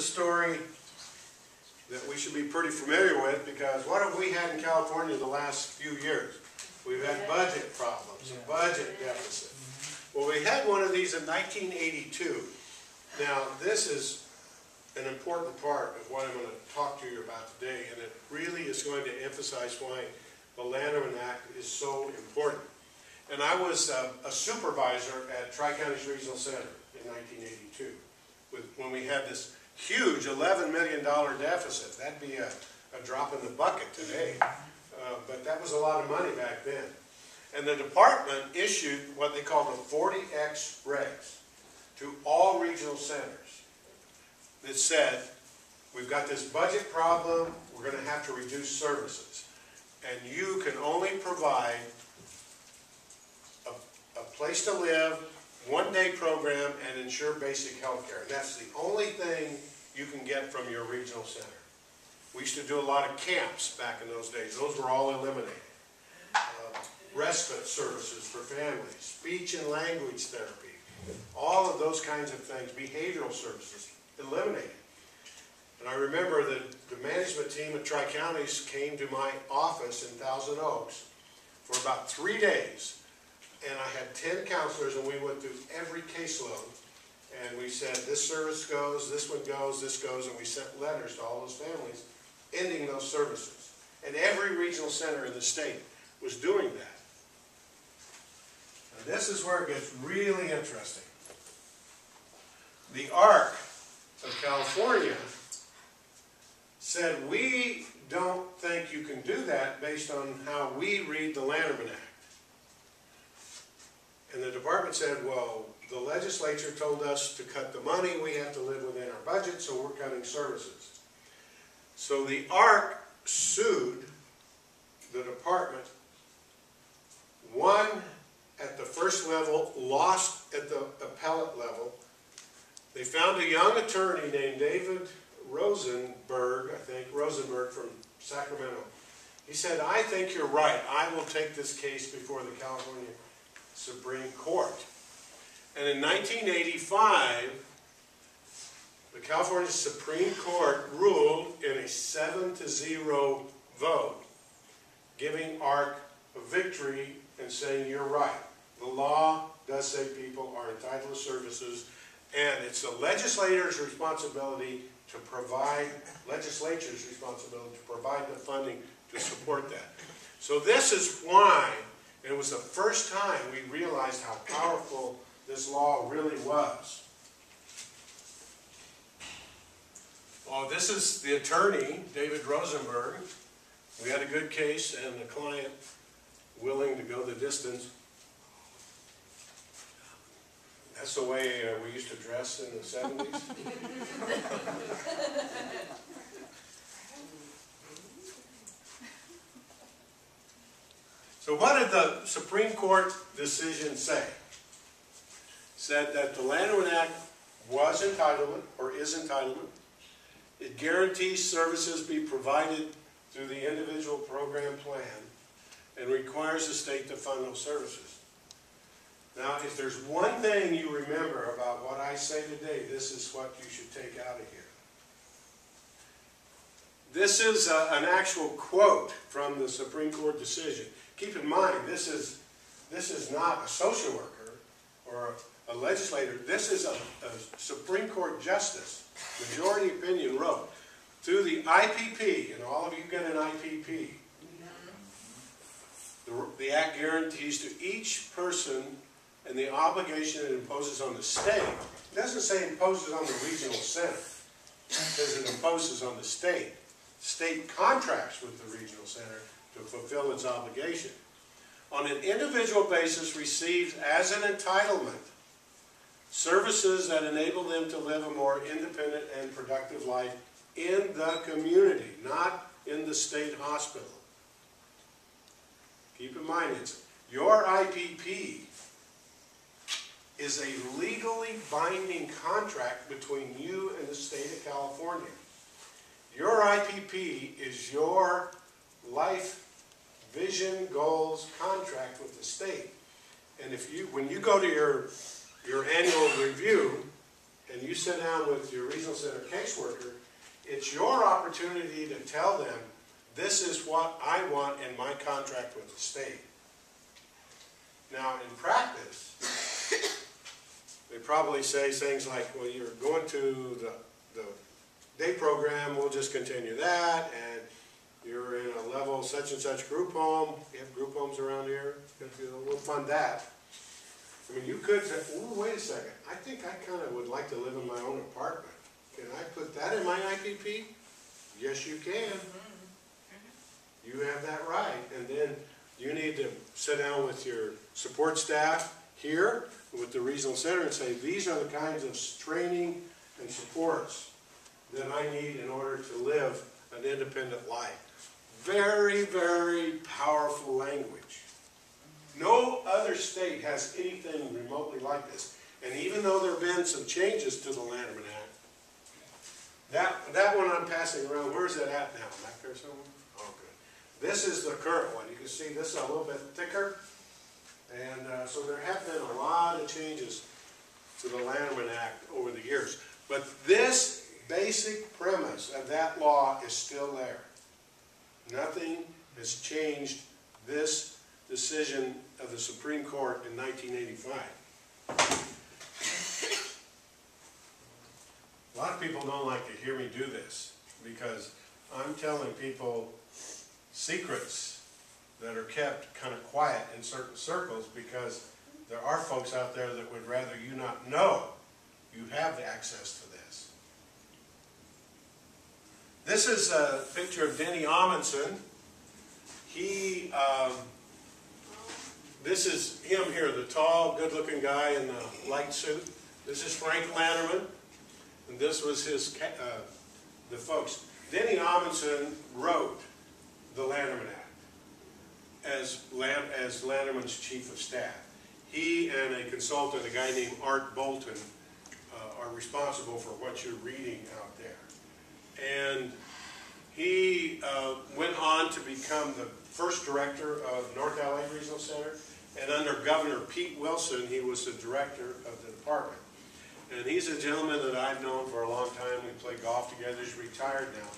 a story that we should be pretty familiar with, because what have we had in California the last few years? We've had budget problems, a budget deficit. Well, we had one of these in 1982. Now, this is an important part of what I'm going to talk to you about today, and it really is going to emphasize why the Lanterman Act is so important. And I was a supervisor at Tri-Counties Regional Center in 1982 when we had this huge $11 million deficit. That'd be a drop in the bucket today, but that was a lot of money back then. And the department issued what they called the 40X regs to all regional centers that said, we've got this budget problem, we're going to have to reduce services, and you can only provide a place to live, one-day program, and ensure basic health care. And that's the only thing you can get from your regional center. We used to do a lot of camps back in those days. Those were all eliminated. Respite services for families, speech and language therapy, all of those kinds of things, behavioral services, eliminated. And I remember that the management team at Tri-Counties came to my office in Thousand Oaks for about 3 days. And I had 10 counselors, and we went through every caseload. And we said, this service goes, this one goes, this goes, and we sent letters to all those families ending those services. And every regional center in the state was doing that. Now, this is where it gets really interesting. The ARC of California said, we don't think you can do that based on how we read the Lanterman Act. And the department said, well, the legislature told us to cut the money, we have to live within our budget, so we're cutting services. So the ARC sued the department, won at the first level, lost at the appellate level. They found a young attorney named David Rosenberg, Rosenberg from Sacramento. He said, I think you're right. I will take this case before the California Supreme Court. And in 1985, the California Supreme Court ruled in a 7-0 vote, giving ARC a victory and saying, you're right. The law does say people are entitled to services, and it's the legislature's responsibility to provide the funding to support that. So this is why it was the first time we realized how powerful this law really was. Well, this is the attorney, David Rosenberg. We had a good case and the client willing to go the distance. That's the way we used to dress in the 70s. So what did the Supreme Court decision say? It said that the Lanterman Act was entitlement, or is entitlement. It guarantees services be provided through the individual program plan and requires the state to fund those services. Now, if there's one thing you remember about what I say today, this is what you should take out of here. This is an actual quote from the Supreme Court decision. Keep in mind, this is not a social worker or a legislator. This is a Supreme Court justice, majority opinion, wrote, through the IPP, and all of you get an IPP. The Act guarantees to each person and the obligation it imposes on the state. It doesn't say it imposes on the regional center. It says it imposes on the state. The state contracts with the regional center to fulfill its obligation. On an individual basis, receives as an entitlement services that enable them to live a more independent and productive life in the community, not in the state hospital. Keep in mind, your IPP is a legally binding contract between you and the state of California. Your IPP is your life vision, goals, contract with the state. And when you go to your annual review and you sit down with your regional center caseworker, it's your opportunity to tell them, this is what I want in my contract with the state. Now, in practice, they probably say things like, well, you're going to the day program, we'll just continue that, and you're in a level such and such group home. You have group homes around here, we'll fund that. I mean, you could say, oh, wait a second, I think I kind of would like to live in my own apartment. Can I put that in my IPP? Yes, you can. You have that right. And then you need to sit down with your support staff here with the regional center and say, these are the kinds of training and supports that I need in order to live an independent life. Very, very powerful language. No other state has anything remotely like this. And even though there have been some changes to the Lanterman Act, that one I'm passing around, where's that at now? Back there somewhere? Oh, good. This is the current one. You can see this is a little bit thicker. And so there have been a lot of changes to the Lanterman Act over the years. But this basic premise of that law is still there. Nothing has changed this decision of the Supreme Court in 1985. A lot of people don't like to hear me do this because I'm telling people secrets that are kept kind of quiet in certain circles because there are folks out there that would rather you not know you have access to this. This is a picture of Denny Amundsen. This is him here, the tall, good-looking guy in the light suit. This is Frank Lanterman, and this was his the folks. Denny Amundsen wrote the Lanterman Act as Lanterman's chief of staff. He and a consultant, a guy named Art Bolton, are responsible for what you're reading out there. And he went on to become the first director of North LA Regional Center, and under Governor Pete Wilson, he was the director of the department. And he's a gentleman that I've known for a long time. We play golf together. He's retired now.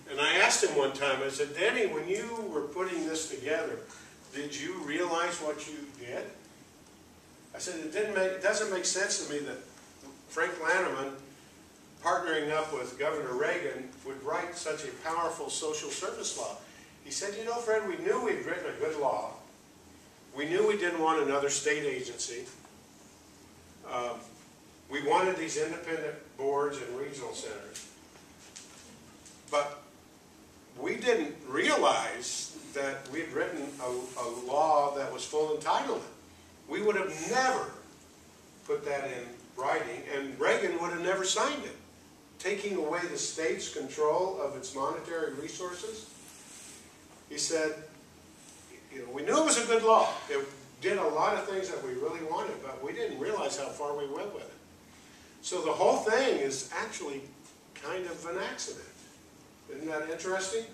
And I asked him one time, I said, Denny, when you were putting this together, did you realize what you did? I said, it doesn't make sense to me that Frank Lanterman, partnering up with Governor Reagan, would write such a powerful social service law. He said, you know, Fred, we knew we'd written a good law. We knew we didn't want another state agency. We wanted these independent boards and regional centers. But we didn't realize that we had written a law that was full entitlement. We would have never put that in writing, and Reagan would have never signed it, taking away the state's control of its monetary resources. He said, you know, we knew it was a good law. It did a lot of things that we really wanted, but we didn't realize how far we went with it. So the whole thing is actually kind of an accident. Isn't that interesting?